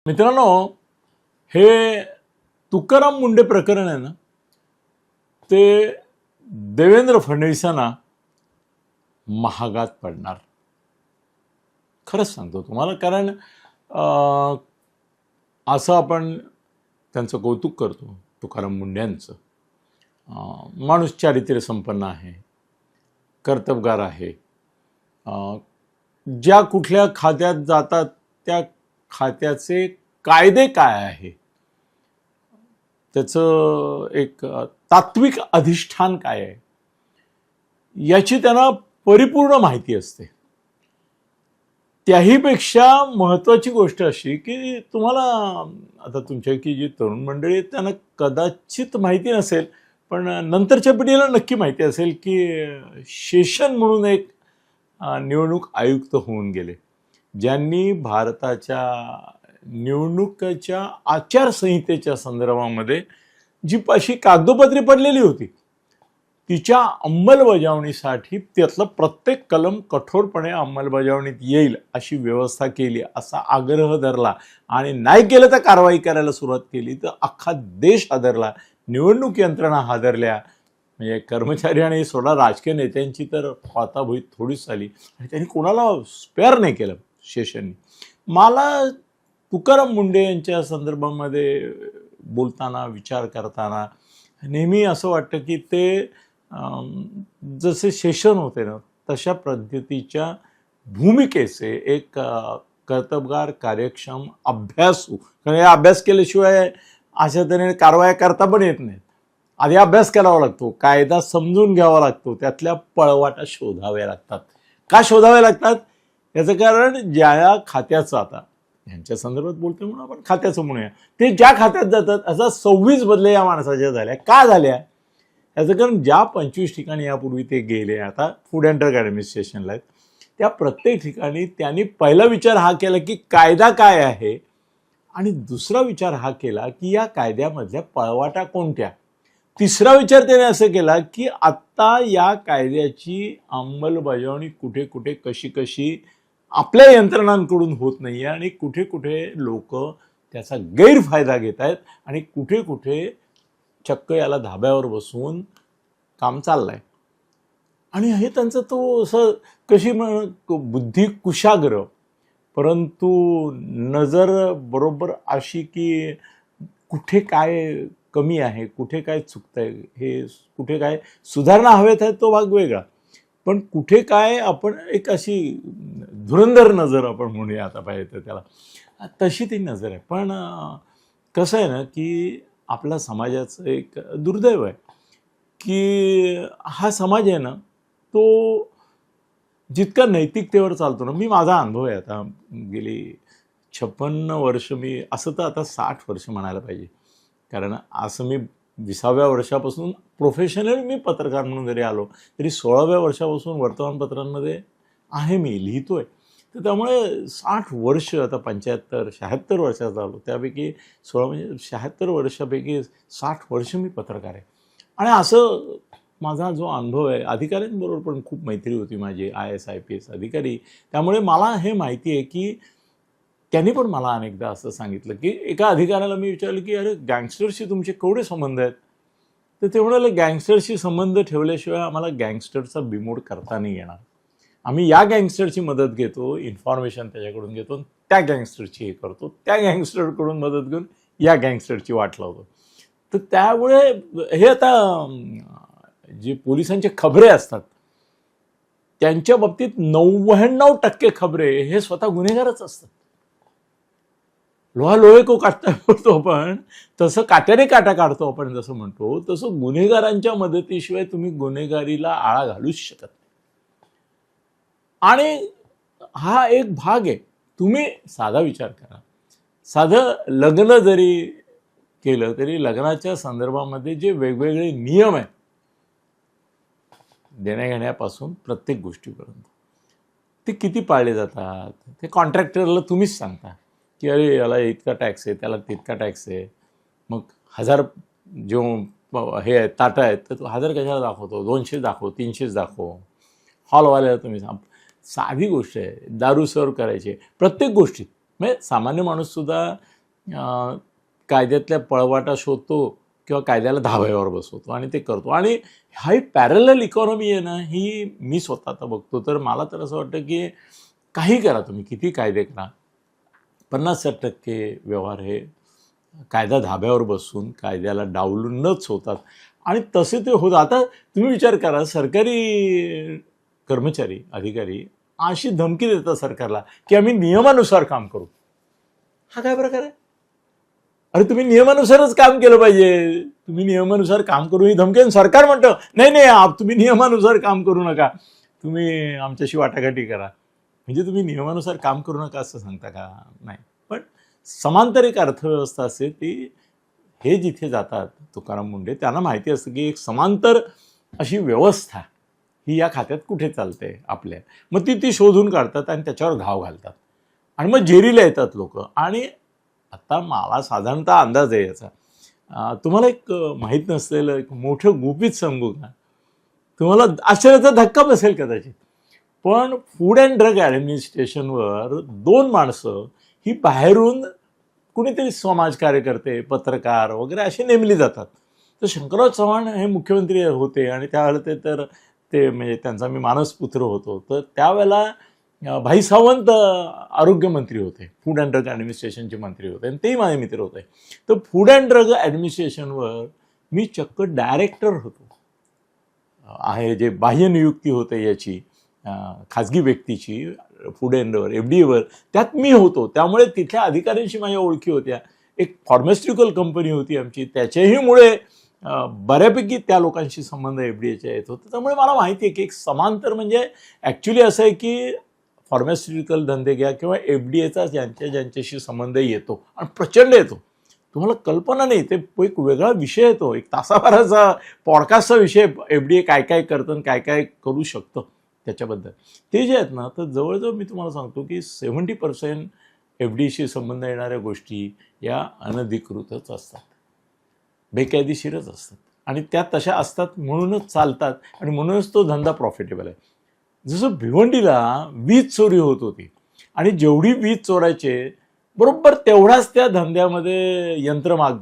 मित्रांनो, हे तुकाराम मुंडे प्रकरण आहे ना, ते देवेंद्र फडणवीसांना महागात पडणार. खरंच सांगतो तुम्हाला, कारण असं आपण त्यांचं कौतुक करतो. तुकाराम मुंड्यांचं माणूस चारित्र्य संपन्न आहे, कर्तबगार आहे, ज्या कुठल्या खात्यात जातात त्या खात्याचे कायदे काय आहे, त्याचं एक तात्विक अधिष्ठान काय आहे, याची त्यांना परिपूर्ण माहिती असते. त्याहीपेक्षा महत्त्वाची गोष्ट अशी की तुम्हाला आता तुमच्या की जी तरुण मंडळी आहेत त्यांना कदाचित माहिती नसेल, पण नंतरच्या पिढीला नक्की माहिती असेल की शेषन म्हणून एक निवडणूक आयुक्त होऊन गेले, ज्यांनी भारताच्या निवडणुकीच्या आचारसंहितेच्या संदर्भामध्ये जी अशी कागदोपत्री पडलेली होती तिच्या अंमलबजावणीसाठी त्यातलं प्रत्येक कलम कठोरपणे अंमलबजावणीत येईल अशी व्यवस्था केली, असा आग्रह धरला आणि नाही केलं तर कारवाई करायला सुरुवात केली तर अख्खा देश हादरला, निवडणूक यंत्रणा हादरल्या. म्हणजे कर्मचारी आणि सोडा राजकीय नेत्यांची तर हाताभुईत थोडीच झाली आणि त्यांनी कोणाला स्पेअर नाही केलं शेषननी. मला तुकाराम मुंडे यांच्या संदर्भामध्ये बोलताना विचार करताना नेहमी असं वाटतं की ते जसे शेषन होते ना तशा पद्धतीच्या भूमिकेचे एक कर्तबगार कार्यक्षम अभ्यासू, कारण या अभ्यास केल्याशिवाय अशा तऱ्हेने कारवाया करता पण येत नाहीत. आधी अभ्यास करावा लागतो, कायदा समजून घ्यावा लागतो, त्यातल्या पळवाटा शोधाव्या लागतात. का शोधाव्या लागतात याचं कारण ज्या खात्याचं, आता यांच्या संदर्भात बोलतो म्हणून आपण खात्याचं म्हणूया, ते ज्या खात्यात जातात असा 26 बदल्या या माणसाच्या झाल्या. का झाल्या याचं कारण ज्या 25 ठिकाणी यापूर्वी ते गेले, आता फूड अँड ड्रग ॲडमिनिस्ट्रेशनला आहेत, त्या प्रत्येक ठिकाणी त्यांनी पहिला विचार हा केला की कायदा काय आहे आणि दुसरा विचार हा केला की या कायद्यामधल्या पळवाटा कोणत्या. तिसरा विचार त्याने असं केला की आत्ता या कायद्याची अंमलबजावणी कुठे कुठे कशी कशी आपल्या यंत्रणांकडून होत नाही आहे आणि कुठे कुठे लोक त्याचा गैरफायदा घेत आहेत आणि कुठे कुठे चक्क याला धाब्यावर बसवून काम चाललंय. आणि हे त्यांचं तो असं कशी बुद्धी कुशाग्र परंतु नजर बरोबर अशी की कुठे काय कमी आहे, कुठे काय चुकतंय, हे कुठे काय सुधारणा हवेत आहे तो भाग वेगळा, पण कुठे काय आपण एक अशी धुरंधर नजर आपण म्हणूया आता पाहिजे तर त्याला, तशी ती नजर आहे. पण कसं आहे ना की आपल्या समाजाचं एक दुर्दैव आहे की हा समाज आहे ना तो जितका नैतिकतेवर चालतो ना, मी माझा अनुभव आहे, आता गेली 56 वर्ष, मी असं तर आता 60 वर्ष म्हणायला पाहिजे, कारण असं मी 20व्या वर्षापासून प्रोफेशनल मी पत्रकार म्हणून जरी आलो तरी 16व्या वर्षापासून वर्तमानपत्रांमध्ये आहे, मी लिहितोय. तर त्यामुळे 60 वर्ष, आता 75-76 वर्षाचा आलो, त्यापैकी 16 म्हणजे 76 वर्षापैकी 60 वर्ष मी पत्रकार आहे. आणि असं माझा जो अनुभव आहे, अधिकाऱ्यांबरोबर पण खूप मैत्री होती माझी, IAS IPS अधिकारी, त्यामुळे मला हे माहिती आहे की त्यांनी पण मला अनेकदा असं सांगितलं की एका अधिकाऱ्याला मी विचारलं की अरे गँगस्टरशी तुमचे केवढे संबंध आहेत, तर ते म्हणाले गँगस्टरशी संबंध ठेवल्याशिवाय आम्हाला गँगस्टरचा बिमोड करता नाही येणार. आम्ही या गँगस्टरची मदत घेतो, इन्फॉर्मेशन त्याच्याकडून घेतो, त्या गँगस्टरची हे करतो, त्या गँगस्टरकडून मदत घेऊन या गँगस्टरची वाट लावतो. तर त्यामुळे हे आता जे पोलिसांचे खबरे असतात त्यांच्या बाबतीत 99% खबरे हे स्वतः गुन्हेगारच असतात. लोहा लोहे को काटता बोलतो आपण, तसं काट्याने काटा काढतो आपण जसं म्हणतो, तसं गुन्हेगारांच्या मदतीशिवाय तुम्ही गुन्हेगारीला आळा घालूच शकत नाही. आणि हा एक भाग आहे. तुम्ही साधा विचार करा, साधं लग्न जरी केलं तरी लग्नाच्या संदर्भामध्ये जे वेगवेगळे नियम आहेत देण्याघेण्यापासून प्रत्येक गोष्टीपर्यंत ते किती पाळले जातात ते कॉन्ट्रॅक्टरला तुम्हीच सांगता की अरे याला इतका टॅक्स आहे, त्याला तितका टॅक्स आहे. मग 1000 जो हे आहेत ताटं आहेत तर तो 1000 कशाला दाखवतो, 200 दाखव, 300 दाखव. हॉलवाल्याला तुम्ही सांग, साधी गोष्ट आहे, दारू सर्व करायची प्रत्येक गोष्टीत. म्हणजे सामान्य माणूससुद्धा कायद्यातल्या पळवाटा शोधतो किंवा कायद्याला धाब्यावर बसवतो आणि ते करतो. आणि हा एक पॅरलल इकॉनॉमी आहे ना, ही मी स्वतः आता बघतो. तर मला तर असं वाटतं की काही करा तुम्ही, किती कायदे करा, 50% व्यवहार हे कायदा धाब्यावर बसून कायद्याला डावलूनच होतात. आणि तसे ते होत. आता तुम्ही विचार करा, सरकारी कर्मचारी अधिकारी अशी धमकी देतात सरकारला की आम्ही नियमानुसार काम करू. हा काय प्रकार आहे? अरे तुम्ही नियमानुसारच काम केलं पाहिजे. तुम्ही नियमानुसार काम करू ही धमकी, सरकार म्हणतं नाही नाही तुम्ही नियमानुसार काम करू नका, तुम्ही आमच्याशी वाटाघाटी करा. म्हणजे तुम्ही नियमानुसार काम करू नका असं सांगता का? नाही. पण समांतर एक अर्थव्यवस्था असते, ती हे जिथे जातात तुकाराम मुंडे त्यांना माहिती असतं की एक समांतर अशी व्यवस्था ही या खात्यात कुठे चालते आपल्या. मग ती शोधून काढतात आणि त्याच्यावर घाव घालतात आणि मग जेरीला येतात लोक. आणि आता मला साधारणतः अंदाज आहे याचा. तुम्हाला एक माहीत नसलेलं एक मोठं गुपित सांगू का? तुम्हाला आश्चर्याचा धक्का बसेल कदाचित, पण फूड अँड ड्रग ॲडमिनिस्ट्रेशनवर 2 माणसं ही बाहेरून कुणीतरी समाज कार्यकर्ते, पत्रकार वगैरे असे नेमली जातात. तर शंकरराव चव्हाण हे मुख्यमंत्री होते आणि त्यावेळेला ते म्हणजे त्यांचा मी मानसपुत्र होतो. तर त्यावेळेला भाई सावंत आरोग्यमंत्री होते, फूड अँड ड्रग ॲडमिनिस्ट्रेशनचे मंत्री होते आणि तेही माझे मित्र होते. तर फूड अँड ड्रग ॲडमिनिस्ट्रेशनवर मी चक्क डायरेक्टर होतो. आहे जे बाह्य नियुक्ती होते याची खाजगी व्यक्तीची फूड अँडवर FDA त्यात मी होतो. त्यामुळे तिथल्या अधिकाऱ्यांशी माझ्या ओळखी होत्या. एक फार्मास्युटिकल कंपनी होती आमची, त्याच्याही मुळे बऱ्यापैकी त्या लोकांशी संबंध FDAच्या येत होते. त्यामुळे मला माहिती आहे की एक समांतर म्हणजे ॲक्च्युली असं आहे की फार्मास्युटिकल धंदे घ्या किंवा FDAचा ज्यांच्याशी संबंध येतो आणि प्रचंड येतो. तुम्हाला कल्पना नाही, ते एक वेगळा विषय येतो, एक तासाभराचा पॉडकास्टचा विषय FDA काय काय करतं काय काय करू शकतं त्याच्याबद्दल. ते जे आहेत ना, तर जवळजवळ मी तुम्हाला सांगतो की 70% FDAशी संबंध येणाऱ्या गोष्टी या अनधिकृतच असतात, बेकायदेशीरच असतात आणि त्या तशा असतात म्हणूनच चालतात आणि म्हणूनच तो धंदा प्रॉफिटेबल आहे. जसं भिवंडीला वीज चोरी होत होती आणि जेवढी वीज चोरायचे बरोबर तेवढाच त्या धंद्यामध्ये यंत्रमाग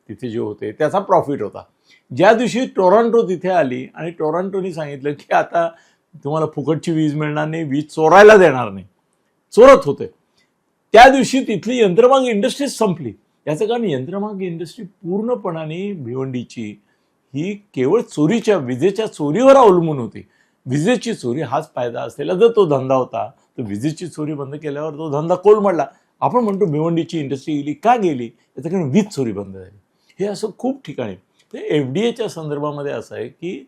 तिथे जे होते त्याचा प्रॉफिट होता. ज्या दिवशी टोरंटो तिथे आली आणि टोरंटोनी सांगितलं की आता तुम्हाला फुकटची वीज मिळणार नाही, वीज चोरायला देणार नाही, चोरत होते, त्या दिवशी तिथली यंत्रमाग इंडस्ट्रीज संपली. याचं कारण यंत्रमाग इंडस्ट्री पूर्णपणाने भिवंडीची ही केवळ चोरीच्या विजेच्या चोरीवर अवलंबून होती. विजेची चोरी हाच फायदा असलेला जर तो धंदा होता, तर विजेची चोरी बंद केल्यावर तो धंदा कोलमडला. आपण म्हणतो भिवंडीची इंडस्ट्री गेली, का गेली? याचं कारण वीज चोरी बंद झाली. हे असं खूप ठिकाणी. ते FDAच्या संदर्भामध्ये असं आहे की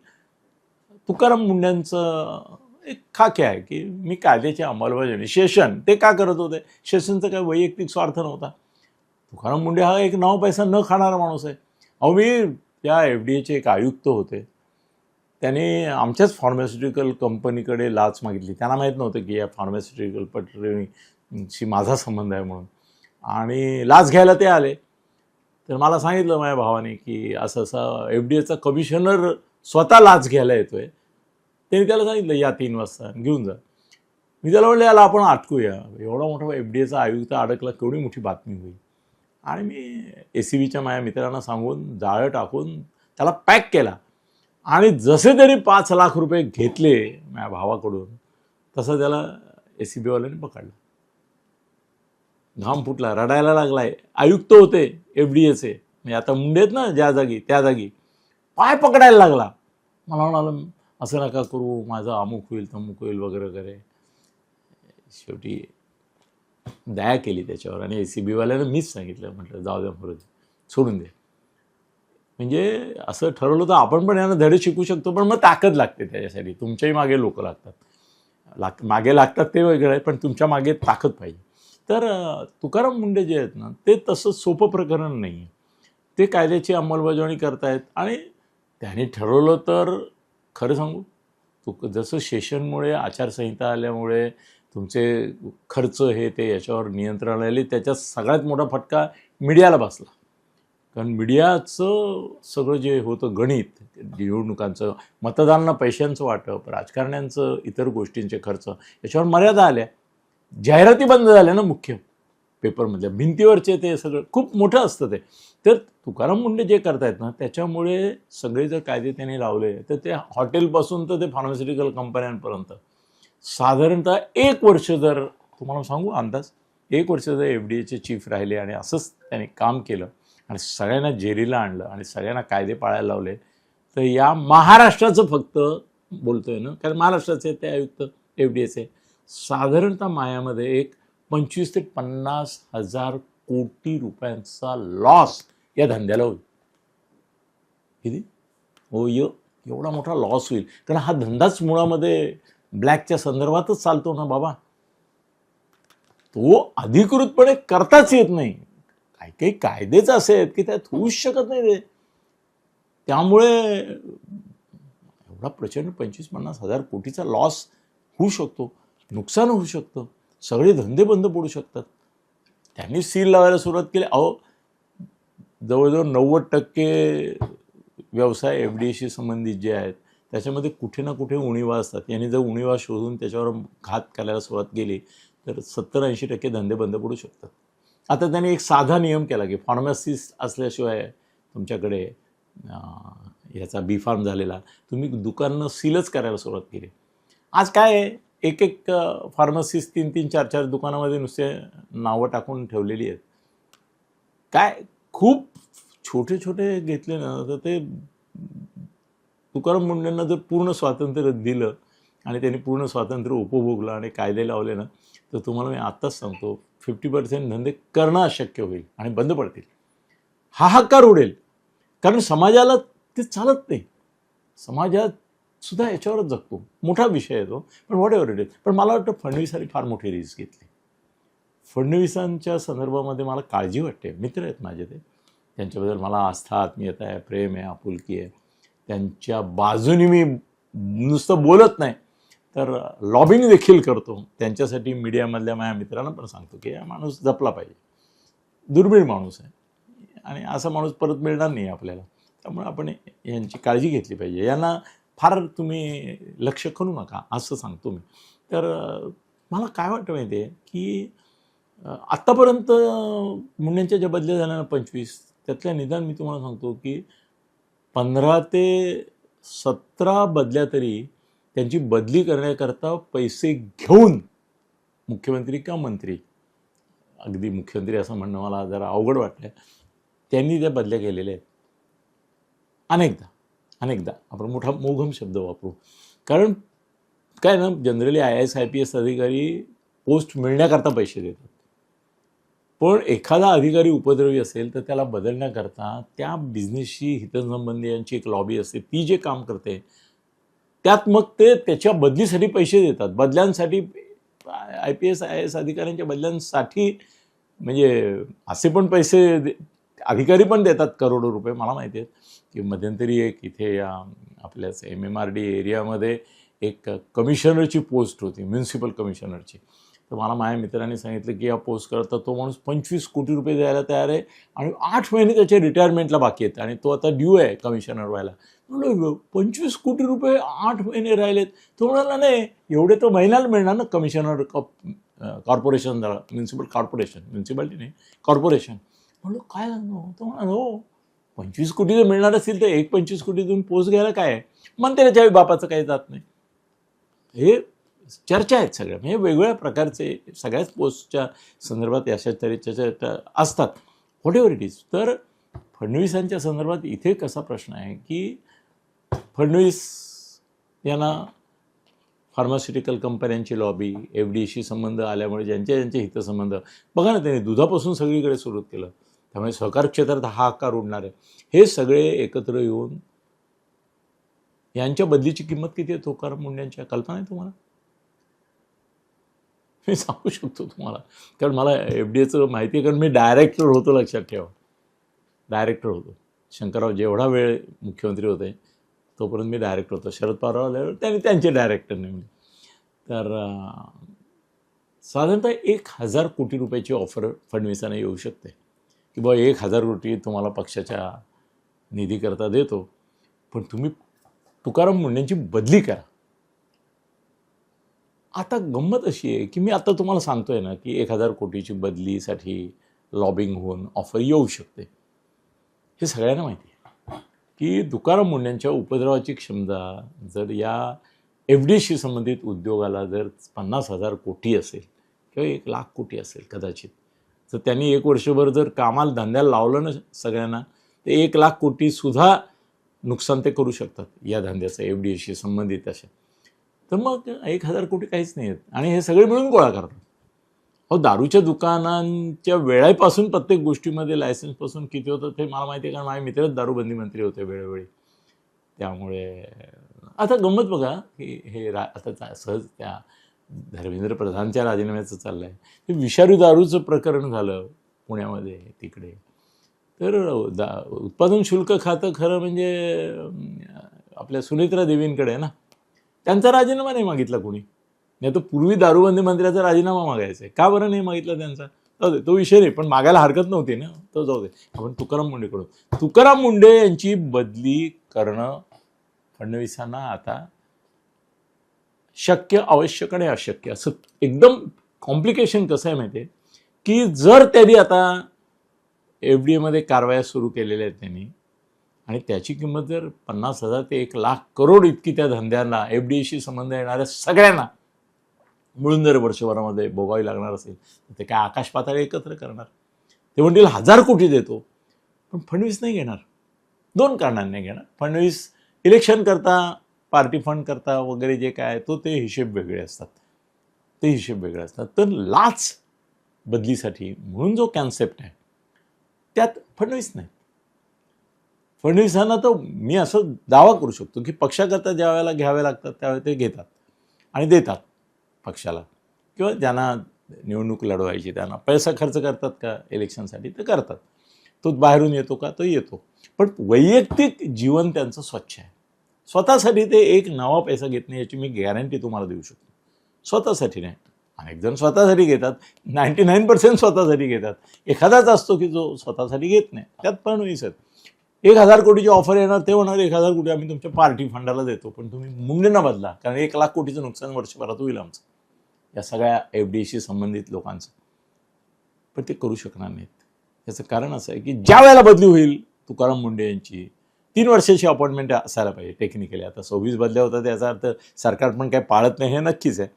तुकाराम मुंड्यांचं एक खाके आहे की मी कायद्याची अंमलबजावणी, शेषन ते का करत होते? शेषनचा काय वैयक्तिक स्वार्थ नव्हता. तुकाराम मुंडे हा एक नाव पैसा न खाणारा माणूस आहे. अहो मी त्या FDAचे एक आयुक्त होते, त्याने आमच्याच फार्मास्युटिकल कंपनीकडे लाच मागितली. त्यांना माहीत नव्हतं की या फार्मास्युटिकल पटरीशी माझा संबंध आहे म्हणून, आणि लाच घ्यायला ते आले. तर मला सांगितलं माझ्या भावाने की असं असं FDAचा कमिशनर स्वतः लाच घ्यायला येतोय. त्यांनी त्याला सांगितलं या 3 वाजता घेऊन जा. मी त्याला म्हणलं याला आपण अटकूया, एवढा मोठा FDAचा आयुक्त अडकला, केवढी मोठी बातमी होईल. आणि मी ACBच्या माझ्या मित्रांना सांगून जाळं टाकून त्याला पॅक केला आणि जसे तरी 5 लाख रुपये घेतले माझ्या भावाकडून, तसं त्याला ACBवाल्याने पकडलं. घाम फुटला, रडायला लागलाय. आयुक्त होते FDAचे, म्हणजे आता मुंडे आहेत ना ज्या जागी त्या जागी, पाय पकडायला लागला. मला म्हणाला असं नका करू, माझं अमुक होईल तमुक होईल वगैरे वगैरे. शेवटी दया केली त्याच्यावर आणि ACBवाल्यानं मीच सांगितलं, म्हटलं जाऊ द्या, बरोबर सोडून दे. म्हणजे असं ठरवलं तर आपण पण यांना धडे शिकू शकतो, पण मग ताकद लागते त्याच्यासाठी. तुमच्याही मागे लोक लागतात, मागे लागतात ते वेगळं आहे, पण तुमच्या मागे ताकद पाहिजे. तर तुकाराम मुंडे जे आहेत ना, ते तसं सोपं प्रकरण नाही आहे. ते कायद्याची अंमलबजावणी करतायत आणि त्यांनी ठरवलं तर खरं सांगू, जसं शेषनमुळे आचारसंहिता आल्यामुळे तुमचे खर्च हे ते याच्यावर नियंत्रण आले, त्याच्यात सगळ्यात मोठा फटका मीडियाला बसला. कारण मीडियाचं सगळं जे होतं गणित, निवडणुकांचं, मतदारांना पैशांचं वाटप, राजकारण्यांचं इतर गोष्टींचे खर्च, याच्यावर मर्यादा आल्या. जाहिराती बंद झाल्या ना मुख्य. पेपरमधल्या भिंतीवरचे ते सगळं खूप मोठं असतं ते. तर तुकाराम मुंडे जे करतायत ना त्याच्यामुळे सगळे जर कायदे त्यांनी लावले तर ते हॉटेलपासून तर ते फार्मास्युटिकल कंपन्यांपर्यंत साधारणतः 1 वर्ष जर तुम्हाला सांगू अंदाज 1 वर्ष जर FDAचे चीफ राहिले आणि असंच त्यांनी काम केलं आणि सगळ्यांना जेरीला आणलं आणि सगळ्यांना कायदे पाळायला लावले तर या महाराष्ट्राचं फक्त बोलतोय ना कारण महाराष्ट्राचे ते आयुक्त FDAचे साधारणतः मायामध्ये एक 25 ते 50 हजार कोटी रुपयांचा लॉस या धंद्याला होईल. किती हो एवढा मोठा लॉस होईल कारण हा धंदाच मुळामध्ये ब्लॅकच्या संदर्भातच चालतो ना बाबा. तो अधिकृतपणे करताच येत नाही. काही काही कायदेच असे आहेत की त्यात होऊच शकत नाही ते. त्यामुळे एवढा प्रचंड 25-50 हजार कोटीचा लॉस होऊ शकतो, नुकसान होऊ शकतं, सगळे धंदे बंद पडू शकतात. त्यांनी सील लावायला सुरुवात केली. अहो जवळजवळ 90% व्यवसाय FDAशी संबंधित जे आहेत त्याच्यामध्ये कुठे ना कुठे उणिवा असतात. यांनी जर उणिवा शोधून त्याच्यावर घात करायला सुरुवात केली तर 70-80% धंदे बंद पडू शकतात. आता त्यांनी एक साधा नियम केला की फार्मसिस्ट असल्याशिवाय तुमच्याकडे याचा B.Pharm झालेला तुम्ही दुकानं सीलच करायला सुरुवात केली. आज काय आहे एक फार्मसिस्ट 3-3, 4-4 दुकानामध्ये नुसते नावं टाकून ठेवलेली आहेत. काय खूप छोटे छोटे घेतले ना तर ते तुकाराम मुंडेंना जर पूर्ण स्वातंत्र्य दिलं आणि त्यांनी पूर्ण स्वातंत्र्य उपभोगलं आणि कायदे लावले ना तर तुम्हाला मी आत्ताच सांगतो 50% धंदे करणं अशक्य होईल आणि बंद पडतील. हाहाकार उडेल कारण समाजाला ते चालत नाही. समाजात सुद्धा याच्यावरच जगतो. मोठा विषय आहे तो पण व्हॉट एव्हर इट इज. पण मला वाटतं फडणवीसांनी फार मोठी रिस्क घेतली. फडणवीसांच्या संदर्भामध्ये मला काळजी वाटते. मित्र आहेत माझे ते. त्यांच्याबद्दल मला आस्था आत्मीयता आहे, प्रेम आहे, आपुलकी आहे. त्यांच्या बाजूने मी नुसतं बोलत नाही तर लॉबिंग देखील करतो. त्यांच्यासाठी मीडियामधल्या माझ्या मित्रांना पण सांगतो की हा माणूस जपला पाहिजे. दुर्मिळ माणूस आहे आणि असा माणूस परत मिळणार नाही आपल्याला. त्यामुळे आपण यांची काळजी घेतली पाहिजे. यांना फार तुम्ही लक्ष करू नका असं सांगतो मी. तर मला काय वाटतं माहिती आहे की आत्तापर्यंत मुंडेंच्या ज्या बदल्या झाल्या ना 25 त्यातल्या निदान मी तुम्हाला सांगतो की 15 ते 17 बदल्या तरी त्यांची बदली करण्याकरता पैसे घेऊन मुख्यमंत्री किंवा मंत्री अगदी मुख्यमंत्री असं म्हणणं मला जरा अवघड वाटलं त्यांनी त्या बदल्या केलेल्या आहेत. अनेकदा आपण मोठा मोघम शब्द वापरू कारण काय ना जनरली IAS IPS अधिकारी पोस्ट मिळण्याकरता पैसे देतात. पण एखादा अधिकारी उपद्रवी असेल तर त्याला बदलण्याकरता त्या बिझनेसशी हितसंबंधियांची एक लॉबी असते ती जे काम करते त्यात मग ते त्याच्या बदलीसाठी पैसे देतात. बदल्यांसाठी IPS IAS अधिकाऱ्यांच्या बदल्यांसाठी म्हणजे असे पण पैसे अधिकारी पण देतात करोडो रुपये. मला माहिती आहे की मध्यंतरी एक इथे या आपल्याच MMRD एरियामध्ये एक कमिशनरची पोस्ट होती म्युन्सिपल कमिशनरची. तर मला माझ्या मित्रांनी सांगितलं की या पोस्ट करता तो माणूस 25 कोटी रुपये द्यायला तयार आहे आणि 8 महिने त्याच्या रिटायरमेंटला बाकी आहेत आणि तो आता ड्यू आहे कमिशनर व्हायला. म्हणलं 25 कोटी रुपये 8 महिने राहिलेत. तो म्हणाला नाही एवढे तो महिन्याला मिळणार ना commissioner corporation municipal corporation municipality नाही कॉर्पोरेशन. म्हणलं काय सांगतो. तो म्हणाला हो 25 कोटी जर मिळणार असतील तर 25 कोटी देऊन पोस्ट घ्यायला काय आहे. म्हणते त्याच्या बापाचं काही जात नाही. हे चर्चा आहेत सगळ्या म्हणजे वेगवेगळ्या प्रकारचे सगळ्याच पोस्टच्या संदर्भात अशा तऱ्हेच्या असतात व्हॉट एव्हर इट इज. तर फडणवीसांच्या संदर्भात इथे कसा प्रश्न आहे की फडणवीस यांना फार्मास्युटिकल कंपन्यांची लॉबी FDAशी संबंध आल्यामुळे ज्यांचे हितसंबंध बघा ना त्यांनी दुधापासून सगळीकडे सुरू केलं. त्यामुळे सहकार क्षेत्रात हाहाकार उडणार आहे. हे सगळे एकत्र येऊन यांच्या बदलीची किंमत किती आहे तुकाराम मुंडेंच्या कल्पना आहे तुम्हाला. मी सांगू शकतो तुम्हाला कारण मला FDAचं माहिती आहे कारण मी डायरेक्टर होतो. लक्षात ठेवा डायरेक्टर होतो. शंकरराव जेवढा वेळ मुख्यमंत्री होते तोपर्यंत मी डायरेक्टर होतो. शरद पवार आल्यावर त्यांनी त्यांचे डायरेक्टर नेमले. तर साधारणतः 1000 कोटी रुपयाची ऑफर फडणवीसांना येऊ शकते की बाबा 1000 कोटी तुम्हाला पक्षाच्या निधीकरता देतो पण तुम्ही तुकाराम मुंडेंची बदली करा. आता गंमत अशी आहे की मी आता तुम्हाला सांगतोय ना की 1000 कोटीची बदलीसाठी लॉबिंग होऊन ऑफर येऊ शकते. हे सगळ्यांना माहिती आहे की तुकाराम मुंडेंच्या उपद्रवाची क्षमता जर या FDAशी संबंधित उद्योगाला जर 50,000 कोटी असेल किंवा 1,00,000 कोटी असेल कदाचित, तर त्यांनी 1 वर्षभर जर कामाला धंद्याला लावलं ना सगळ्यांना, तर 1,00,000 कोटीसुद्धा नुकसान ते करू शकतात या धंद्याचं FDAशी संबंधित अशा. तर मग 1,000 कोटी काहीच नाही आहेत आणि हे सगळे मिळून गोळा करतात. अहो, दारूच्या दुकानांच्या वेळेपासून प्रत्येक गोष्टीमध्ये लायसन्सपासून किती होतं ते मला माहिती आहे, कारण माझे मित्रच दारूबंदी मंत्री होते वेळोवेळी. त्यामुळे आता गंमत बघा की हे आता सहज त्या धर्मेंद्र प्रधानच्या राजीनाम्याचं चाललं आहे. ते विषारी दारूचं प्रकरण झालं पुण्यामध्ये तिकडे. तर उत्पादन शुल्क खातं खरं म्हणजे आपल्या सुनेत्रा देवींकडे ना, त्यांचा राजीनामा नाही मागितला कोणी. नाही तर पूर्वी दारूबंदी मंत्र्याचा राजीनामा मागायचा आहे. का बरं नाही मागितला त्यांचा? जाऊ दे, तो विषय नाही, पण मागायला हरकत नव्हती ना, तो जाऊ दे. आपण तुकाराम मुंडेकडून, तुकाराम मुंडे यांची बदली करणं फडणवीसांना आता शक्य, आवश्यक आणि अशक्य असं एकदम कॉम्प्लिकेशन कसं आहे माहिती आहे की जर त्यांनी आता FDAमध्ये कारवाया सुरू केलेल्या आहेत त्यांनी आणि त्याची किंमत जर 50,000 ते 1,00,000 करोड इतकी त्या धंद्यांना FDAशी संबंध येणाऱ्या सगळ्यांना मिळून जर वर्षभरामध्ये भोगावी लागणार असेल तर ते काय आकाश पाताळ एकत्र करणार. ते म्हणतील 1,000 कोटी देतो, पण फडणवीस नाही घेणार. 2 कारणांनी घेणार. फडणवीस इलेक्शन करता, पार्टी फंड करता वगैरे जे काय तो ते हिशेब वेगळे असतात, ते हिशेब वेगळे असतात. तर लाच बदलीसाठी म्हणून जो कॉन्सेप्ट आहे त्यात फडणवीस नाही. फडणवीसांना तर मी असं दावा करू शकतो की पक्षाकरता ज्या वेळेला घ्यावे लागतात त्यावेळेला ते घेतात आणि देतात पक्षाला, किंवा ज्यांना निवडणूक लढवायची त्यांना पैसा खर्च करतात का इलेक्शनसाठी तर करतात. तो बाहेरून येतो का तो येतो, पण वैयक्तिक जीवन त्यांचं स्वच्छ आहे. स्वतःसाठी ते एक नवा पैसा घेत नाही याची मी गॅरंटी तुम्हाला देऊ शकतो. स्वतःसाठी नाही. अनेक जण स्वतःसाठी घेतात, 99% स्वतःसाठी घेतात. एखादाच असतो की जो स्वतःसाठी घेत नाही. त्यात फडणवीस आहेत. 1,000 कोटीची ऑफर येणार, ते होणार 1,000 कोटी आम्ही तुमच्या पार्टी फंडाला देतो, पण तुम्ही मुंडेंना बदला, कारण 1,00,000 कोटीचं नुकसान वर्षभरात होईल आमचं या सगळ्या FDAशी संबंधित लोकांचं. पण ते करू शकणार नाहीत. याचं कारण असं आहे की ज्या वेळेला बदली होईल तुकाराम मुंडे यांची 3 वर्षाची अपॉइंटमेंट असायला पाहिजे टेक्निकली. आता 26 बदल्या होतात याचा अर्थ सरकार पण काही पाळत नाही हे नक्कीच आहे.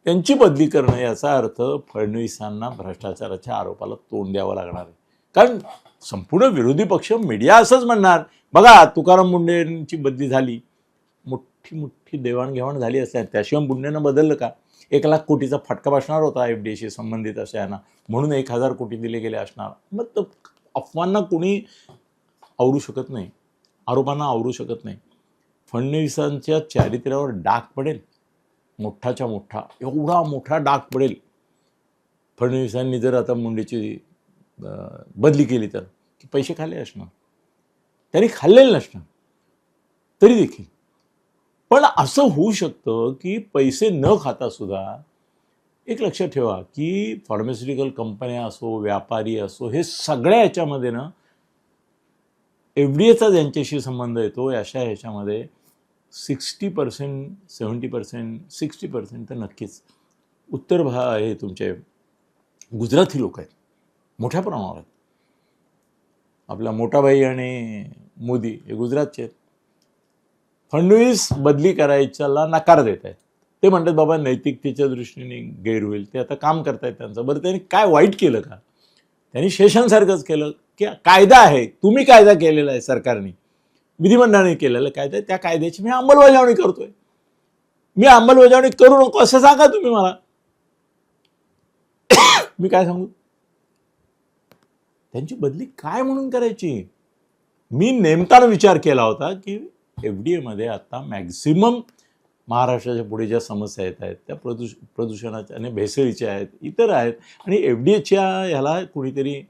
त्यांची बदली करणं याचा अर्थ फडणवीसांना भ्रष्टाचाराच्या आरोपाला तोंड द्यावं लागणार आहे. कारण संपूर्ण विरोधी पक्ष, मीडिया असंच म्हणणार, बघा तुकाराम मुंडेंची बदली झाली, मोठी मोठी देवाणघेवाण झाली असते, त्याशिवाय मुंडेंना बदललं का? 1,00,000 कोटीचा फटका बसणार होता FDAशी संबंधित अशा यांना, म्हणून 1,000 कोटी दिले गेले असणार. मग अफवांना कोणी आवरू शकत नाही, आरोपांना आवरू शकत नाही. फडणवीसांच्या चारित्र्यावर डाग पडेल, मोठाच्या मोठा, एवढा मोठा डाग पडेल. फडणवीसांनी जर आता मुंडेची बदली केली तर की पैसे खाल्ले असणार, त्यांनी खाल्लेले नसणार तरी देखील. पण असं होऊ शकतं की पैसे न खाता सुद्धा, एक लक्षात ठेवा की फार्मास्युटिकल कंपन्या असो, व्यापारी असो, हे सगळ्या ह्याच्यामध्ये ना FDAचा ज्यांच्याशी संबंध येतो अशा ह्याच्यामध्ये 60%, 70%, 60% तर नक्कीच उत्तर हे तुमचे गुजराती लोक आहेत, मोठ्या प्रमाणावर आहेत. आपला मोठाभाई आणि मोदी हे गुजरातचे आहेत. फडणवीस बदली करायच्याला नकार देत आहेत. ते म्हणतात बाबा नैतिकतेच्या दृष्टीने गैर होईल, ते आता काम करतायत त्यांचं. बरं, त्यांनी काय वाईट केलं का? त्यांनी शेषनसारखंच केलं की कायदा आहे, तुम्ही कायदा केलेला आहे सरकारने, विधिमंडळाने केलेला कायदा, त्या कायद्याची मी अंमलबजावणी करतोय. मी अंमलबजावणी करू नको असं सांगा तुम्ही मला, मी काय सांगू? त्यांची बदली काय म्हणून करायची? मी नेमका विचार केला होता की FDAमध्ये आता मॅक्झिमम महाराष्ट्राच्या पुढे ज्या समस्या येत आहेत त्या प्रदूषणाच्या आणि भेसळीच्या आहेत, इतर आहेत, आणि FDAच्या ह्याला कुणीतरी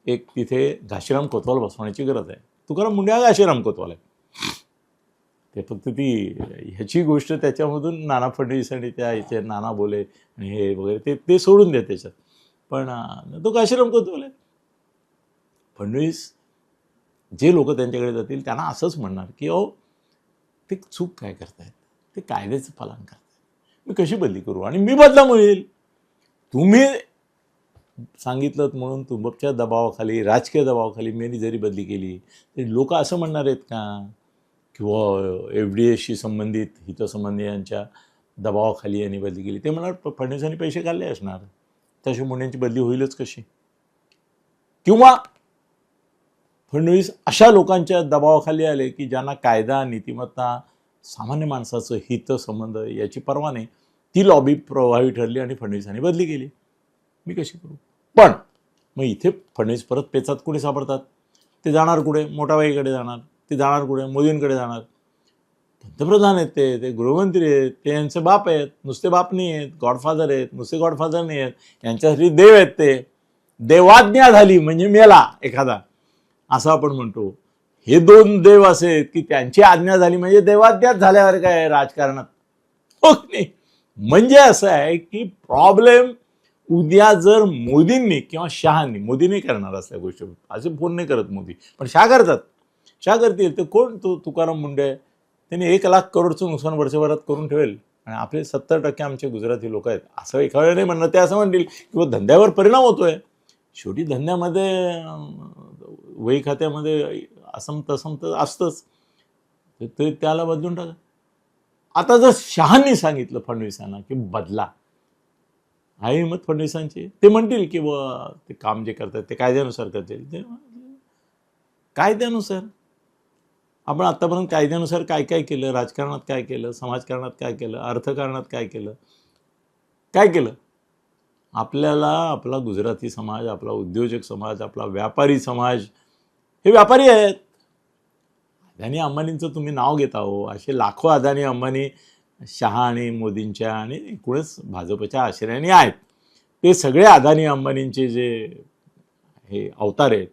एक तिथे घाशीराम कोतवाल बसवण्याची गरज आहे. तुकाराम मुंडे हा घाशीराम कोतवाल आहे. ते फक्त ती ह्याची गोष्ट त्याच्यामधून नाना फडणवीस आणि त्या याचे नाना बोले आणि हे वगैरे ते सोडून द्या त्याच्यात, पण तो घाशीराम कोतवाल आहे. फडणवीस जे लोक त्यांच्याकडे जातील त्यांना असंच म्हणणार की अहो ते चूक काय करतायत, ते कायद्याचं पालन करतायत. मी कशी बदली करू आणि मी बदला मिळेल. तुम्ही सांगितलं म्हणून तुमच्या दबावाखाली, राजकीय दबावाखाली मी जरी बदली केली तरी लोक असं म्हणणार आहेत का किंवा FDAशी संबंधित हितसंबंधियांच्या दबावाखाली यांनी बदली केली? ते म्हणणार फडणवीसांनी पैसे काढले असणार, त्याशिवाय मुंडेंची बदली होईलच कशी? किंवा फडणवीस अशा लोकांच्या दबावाखाली आले की ज्यांना कायदा, नीतिमत्ता, सामान्य माणसाचं हित संबंध याची पर्वा नाही, ती लॉबी प्रभावी ठरली आणि फडणवीसांनी बदली केली. मी कशी करू? पण मग इथे फडणवीस परत पेचात कुठे सापडतात? ते जाणार कुठे? मोठाबाईकडे जाणार. ते जाणार कुठे? मोदींकडे जाणार. पंतप्रधान आहेत, ते गृहमंत्री आहेत, ते यांचे बाप आहेत, नुसते बाप नाही आहेत, गॉडफादर आहेत, नुसते गॉडफादर नाही आहेत, यांच्यासाठी देव आहेत. ते देवाज्ञा झाली म्हणजे मेला एखादा, असं आपण म्हणतो. हे दोन देव असे आहेत की त्यांची आज्ञा झाली म्हणजे देवाज्ञाच झाल्यावर काय राजकारणात, हो की नाही? म्हणजे असं आहे की प्रॉब्लेम उद्या जर मोदींनी किंवा शहांनी, मोदी नाही करणार असल्या गोष्टी, असे फोन नाही करत मोदी, पण शहा करतात. शहा करतील. तर कोण? तो तुकाराम मुंडे. त्यांनी 1,00,000 करोडचं नुकसान वर्षभरात करून ठेवेल आणि आपले 70% आमचे गुजराती लोक आहेत असं एका वेळेला नाही म्हणणं. ते असं म्हणतील किंवा धंद्यावर परिणाम होतोय. शेवटी धंद्यामध्ये वही खात्यामध्ये असम तसम तर असतंच, ते त्याला बदलून टाका. आता जर शहांनी सांगितलं फडणवीसांना की बदला, आहे हिंमत फडणवीसांची, ते म्हणतील की ते काम जे करतात ते कायद्यानुसार करतील. ते कायद्यानुसार आपण आत्तापर्यंत कायद्यानुसार काय काय केलं, राजकारणात काय केलं, समाजकारणात काय केलं, अर्थकारणात काय केलं, काय केलं? आपल्याला आपला गुजराती समाज, आपला उद्योजक समाज, आपला व्यापारी समाज, हे व्यापारी आहेत. अदानी अंबानींचं तुम्ही नाव घेता हो, असे लाखो अदानी अंबानी शहा आणि मोदींच्या आणि एकूणच भाजपच्या आश्रयाने आहेत. ते सगळे अदानी अंबानींचे जे हे अवतार आहेत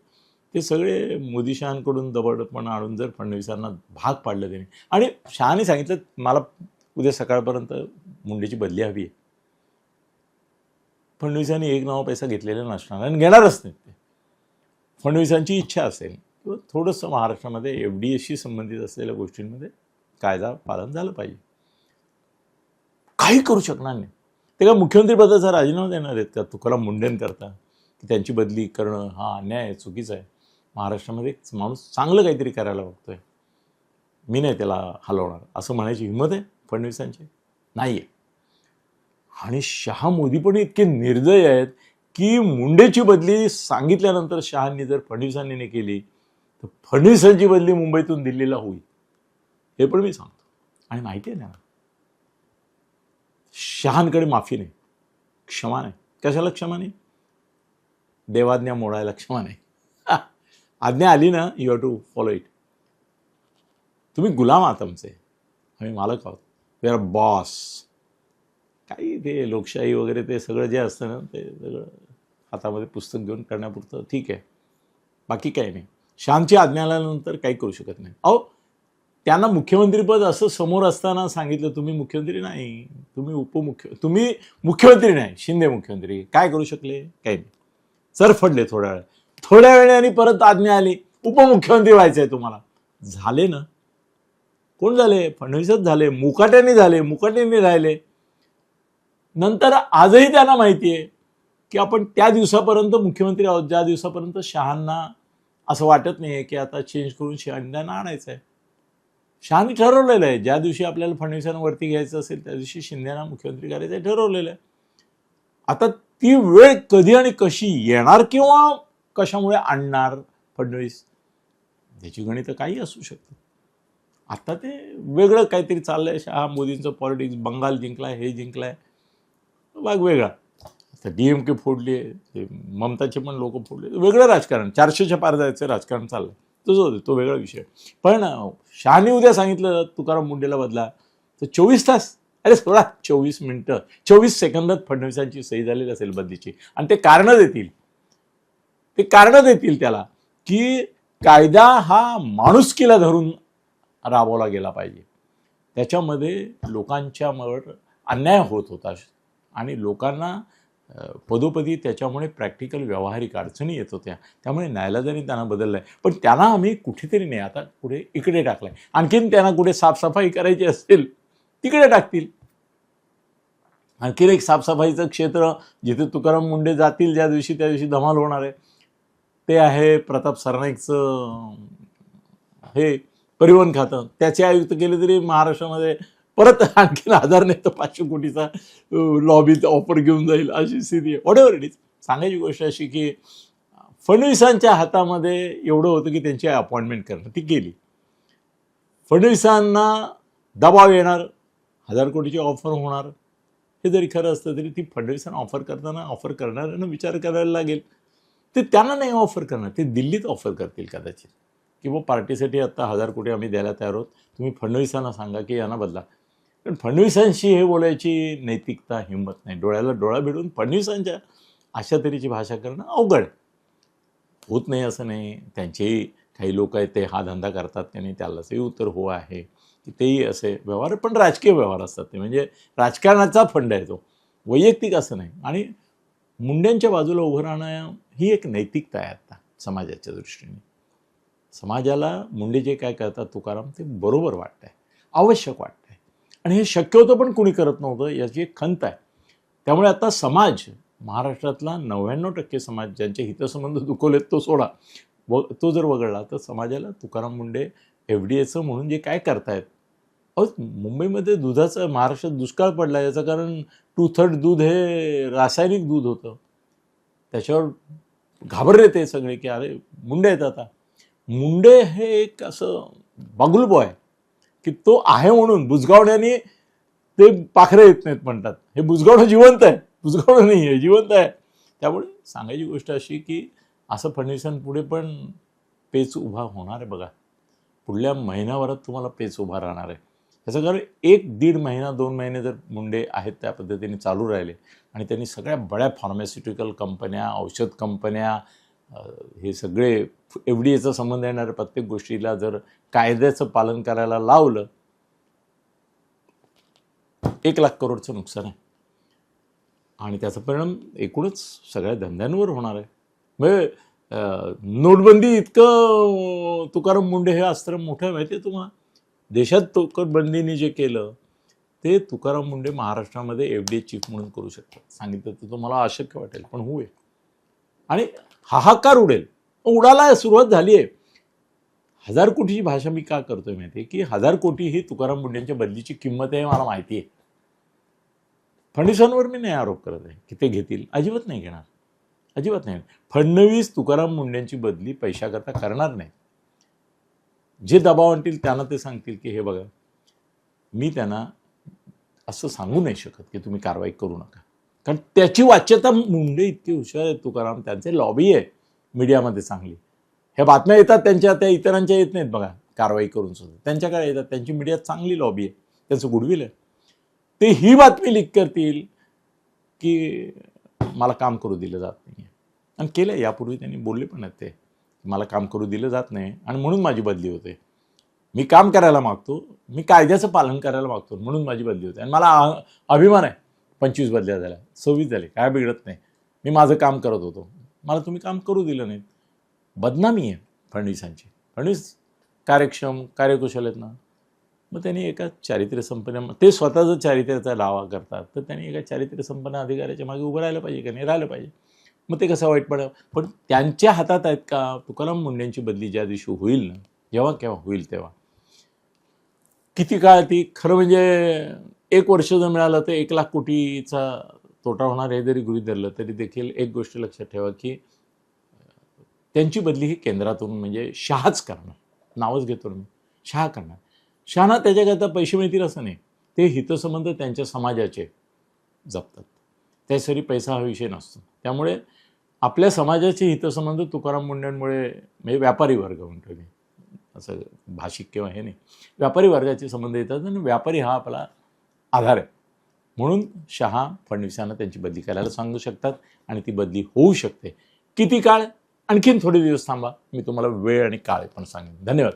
ते सगळे मोदी शहांकडून दबडपण आणून जर फडणवीसांना भाग पाडलं त्यांनी, आणि शहाने सांगितलं मला उद्या सकाळपर्यंत मुंडेची बदली हवी आहे. फडणवीसांनी एक नाव पैसा घेतलेला नसणार आणि घेणारच नाही. ते फडणवीसांची इच्छा असेल किंवा थोडंसं महाराष्ट्रामध्ये FDAशी संबंधित असलेल्या गोष्टींमध्ये कायदा पालन झालं पाहिजे. काही करू शकणार नाही. ते काय मुख्यमंत्रीपदाचा राजीनामा देणार आहेत का तुकाराम मुंडेंकरता की त्यांची बदली करणं हा अन्याय आहे, चुकीचं आहे? महाराष्ट्रामध्ये माणूस चांगलं काहीतरी करायला बघतोय, मी नाही त्याला हलवणार असं म्हणायची हिंमत आहे फडणवीसांची? नाही आहे. आणि शहा मोदी पण इतके निर्दय आहेत की मुंडेची बदली सांगितल्यानंतर शहांनी जर फडणवीसांनी नाही केली तर फडणवीसांची बदली मुंबईतून दिल्लीला होईल, हे पण मी सांगतो. आणि माहिती आहे ना, शहांकडे माफी नाही, क्षमा नाही. कशाला क्षमा नाही? देवाज्ञा मोडायला क्षमा नाही. आज्ञा आली ना, you have to follow it. तुम्ही गुलाम आहात आमचे, आम्ही मालक आहोत, वी आर बॉस. काही ते लोकशाही वगैरे ते सगळं जे असतं ना, ते सगळं हातामध्ये पुस्तक घेऊन करण्यापुरतं ठीक आहे, बाकी काही नाही. शहांची आज्ञा आल्यानंतर काही करू शकत नाही. अहो, त्यांना मुख्यमंत्रीपद असं समोर असताना सांगितलं तुम्ही मुख्यमंत्री नाही, तुम्ही मुख्यमंत्री नाही, शिंदे मुख्यमंत्री. काय करू शकले? काही नाही. सरफडले थोड्या वेळाने परत आज्ञा आली उपमुख्यमंत्री व्हायचं आहे तुम्हाला. झाले ना. कोण झाले? फडणवीसच झाले. मुकाट्याने झाले, मुकाट्याने राहिले. नंतर आजही त्यांना माहिती आहे की आपण त्या दिवसापर्यंत मुख्यमंत्री आहोत ज्या दिवसापर्यंत शहांना असं वाटत नाही आहे की आता चेंज करून शिंदेना आणायचं आहे. शहांनी ठरवलेलं आहे ज्या दिवशी आपल्याला फडणवीसांना वरती घ्यायचं असेल त्या दिवशी शिंदेना मुख्यमंत्री करायचं आहे, ठरवलेलं आहे. आता ती वेळ कधी आणि कशी येणार किंवा कशामुळे आणणार फडणवीस, त्याची गणितं काही असू शकतात. आता ते वेगळं काहीतरी चाललंय. शहा मोदींचं पॉलिटिक्स, बंगाल जिंकलाय, हे जिंकलाय, भाग वेगळा. आता DMK फोडली आहे, ममताचे पण लोक फोडले, वेगळं राजकारण, 400च्या पार जायचं राजकारण चाललंय. तो वेगळा विषय. पण शहाने उद्या सांगितलं तुकाराम मुंडेला बदला तर 24 तास, अरे सोळा 24 मिनिटं 24 सेकंदात फडणवीसांची सही झालेली असेल बदलीची. आणि ते कारणं देतील त्याला की कायदा हा माणुसकीला धरून राबवला गेला पाहिजे. त्याच्यामध्ये लोकांच्यावर अन्याय होत होता आणि लोकांना पदोपदी त्याच्यामुळे प्रॅक्टिकल व्यावहारिक अडचणी येत होत्या. त्यामुळे न्यायालयाने त्यांना बदललं आहे. पण त्यांना आम्ही कुठेतरी नाही, आता पुढे इकडे टाकलं आहे. आणखीन त्यांना कुठे साफसफाई करायची असेल तिकडे टाकतील. आणखीन एक साफसफाईचं क्षेत्र जिथे तुकाराम मुंडे जातील ज्या दिवशी त्या दिवशी धमाल होणार आहे ते आहे प्रताप सरनाईकचं हे परिवहन खातं. त्याचे आयुक्त केले तरी महाराष्ट्रामध्ये परत आणखीन 1000 नाही तर 500 कोटीचा लॉबी ऑफर घेऊन जाईल अशी स्थिती आहे. Whatever it is. सांगायची गोष्ट अशी की फडणवीसांच्या हातामध्ये एवढं होतं की त्यांची अपॉइंटमेंट करणं ती केली. फडणवीसांना दबाव येणार, 1000 कोटीची ऑफर होणार हे जरी खरं असतं तरी ती फडणवीसांना ऑफर करणाऱ्यांना विचार करायला लागेल. ते त्यांना नाही ऑफर करणार, ते दिल्लीत ऑफर करतील कदाचित की बुवा पार्टीसाठी आत्ता 1000 कोटी आम्ही द्यायला तयार आहोत, तुम्ही फडणवीसांना सांगा की यांना बदला. कारण फडणवीसांशी हे बोलायची नैतिकता हिंमत नाही. डोळ्याला डोळा भिडून फडणवीसांच्या अशा तऱ्हेची भाषा करणं अवघड. होत नाही असं नाही, त्यांचेही काही लोक आहेत ते हा धंदा करतात की नाही त्यालाचही उत्तर हो आहे की तेही असे व्यवहार, पण राजकीय व्यवहार असतात ते, म्हणजे राजकारणाचा फंड आहे तो, वैयक्तिक असं नाही. आणि मुंड्यांच्या बाजूला उभं राहणं ही एक नैतिकता आहे आता समाजाच्या दृष्टीने. समाजाला मुंडे जे काय करतात तुकाराम ते बरोबर वाटतंय, आवश्यक वाटतंय, आणि हे शक्य होतं पण कुणी करत नव्हतं याची एक खंत आहे. त्यामुळे आता समाज, महाराष्ट्रातला 99% समाज ज्यांचे हितसंबंध दुखवलेत तो सोडा, तो जर वगळला तर समाजाला तुकाराम मुंडे FDAचं म्हणून जे काय करतायत. मुंबईमध्ये दुधाचं, महाराष्ट्रात दुष्काळ पडला याचं कारण 2/3 दूध हे रासायनिक दूध होतं. त्याच्यावर घाबरले ते सगळे की अरे मुंडे आहेत. आता मुंडे हे एक असं बागुल बॉय की तो आहे म्हणून बुजगावण्याने ते पाखरे येत नाहीत म्हणतात. हे बुजगावणं जिवंत आहे, बुजगावणं नाही आहे, जिवंत आहे. त्यामुळे सांगायची गोष्ट अशी की असं फडणवीसांपुढे पण पेच उभा होणार आहे बघा. पुढल्या महिन्याभरात तुम्हाला पेच उभा राहणार आहे. त्याचं कारण 1-1.5 महिना 2 महिने जर मुंडे आहेत त्या पद्धतीने चालू राहिले आणि त्यांनी सगळ्या बड्या फार्मास्युटिकल कंपन्या, औषध कंपन्या, हे सगळे FDAचा संबंध येणाऱ्या प्रत्येक गोष्टीला जर कायद्याचं पालन करायला लावलं, 1 लाख करोडचं नुकसान आहे आणि त्याचा परिणाम एकूणच सगळ्या धंद्यांवर होणार आहे. म्हणजे नोटबंदी इतकं तुकाराम मुंडे हे अस्त्र मोठं माहिती आहे तुम्हाला. देशात नोटबंदीने जे केलं ते तुकाराम मुंडे महाराष्ट्रामध्ये FDA चीफ म्हणून करू शकतात. सांगितलं तर तुम्हाला अशक्य वाटेल पण होईल आणि हाहाकार उडेल. उडायला सुरुवात झाली आहे. 1000 कोटीची भाषा मी का करतोय माहिती आहे की 1000 कोटी ही तुकाराम मुंडेंच्या बदलीची किंमत आहे, मला माहिती आहे. फडणवीसांवर मी नाही आरोप करत आहे की ते घेतील, अजिबात नाही घेणार, अजिबात नाही. फडणवीस तुकाराम मुंडेंची बदली पैशाकरता करणार नाही. जे दबाव आणतील त्यांना ते सांगतील की हे बघा मी त्यांना असं सांगू नाही शकत की तुम्ही कारवाई करू नका, कारण त्याची वाच्यता मुंडे इतके हुशार आहेत तुकाराम, त्यांचे लॉबी आहे मीडियामध्ये चांगली. ह्या बातम्या येतात त्यांच्या, त्या इतरांच्या येत नाहीत बघा कारवाई करून सुद्धा, त्यांच्याकडे येतात. त्यांची मीडियात चांगली लॉबी आहे, त्यांचं गुडविल आहे. ते ही बातमी लीक करतील की मला काम करू दिलं जात नाही, आणि केलं. यापूर्वी त्यांनी बोलले पण आहेत ते, मला काम करू दिलं जात नाही आणि म्हणून माझी बदली होते. मी काम करायला मागतो, मी कायद्याचं पालन करायला मागतो म्हणून माझी बदली होते. आणि मला अभिमान आहे 25 बदल्या झाल्या, 26 झाले, काय बिघडत नाही. मी माझं काम करत होतो, मला तुम्ही काम करू दिलं नाही. बदनामी आहे फडणवीसांची. फडणवीस कार्यक्षम, कार्यकुशल आहेत ना, मग त्यांनी एका चारित्र्यसंपन्न, ते स्वतःचं चारित्र्याचा दावा करतात, तर त्यांनी एका चारित्र्यसंपन्न अधिकाऱ्याच्या मागे उभं राहिलं पाहिजे का नाही, राहिलं पाहिजे. मग ते कसं वाईट पडलं, पण त्यांच्या हातात आहेत का. तुकाराम मुंडेंची बदली ज्या दिवशी होईल ना, जेव्हा केव्हा होईल तेव्हा, किती काळ ती, खरं म्हणजे 1 वर्ष जर मिळालं तर 1 लाख कोटीचा तोटा होणार हे जरी गृहीत धरलं तरी देखील एक गोष्ट लक्षात ठेवा की त्यांची बदली ही केंद्रातून, म्हणजे शहाच करणार, नावच घेतो मी, शहा करणार. शहाना त्याच्याकरता पैसे मिळतील असं नाही, ते हितसंबंध त्यांच्या समाजाचे जपतात, त्यासाठी पैसा हा विषय नसतो. त्यामुळे आपल्या समाजाचे हितसंबंध तुकाराम मुंडेंमुळे, म्हणजे व्यापारी वर्ग म्हणतो मी, असं भाषिक किंवा हे नाही, व्यापारी वर्गाचे संबंध येतात आणि व्यापारी हा आपला आधार आहे. म्हणून शहा फडणवीसांना त्यांची बदली करायला सांगू शकतात आणि ती बदली होऊ शकते. किती काळ, आणखीन थोडे दिवस थांबा, मी तुम्हाला वेळ आणि काळ पण सांगेन. धन्यवाद.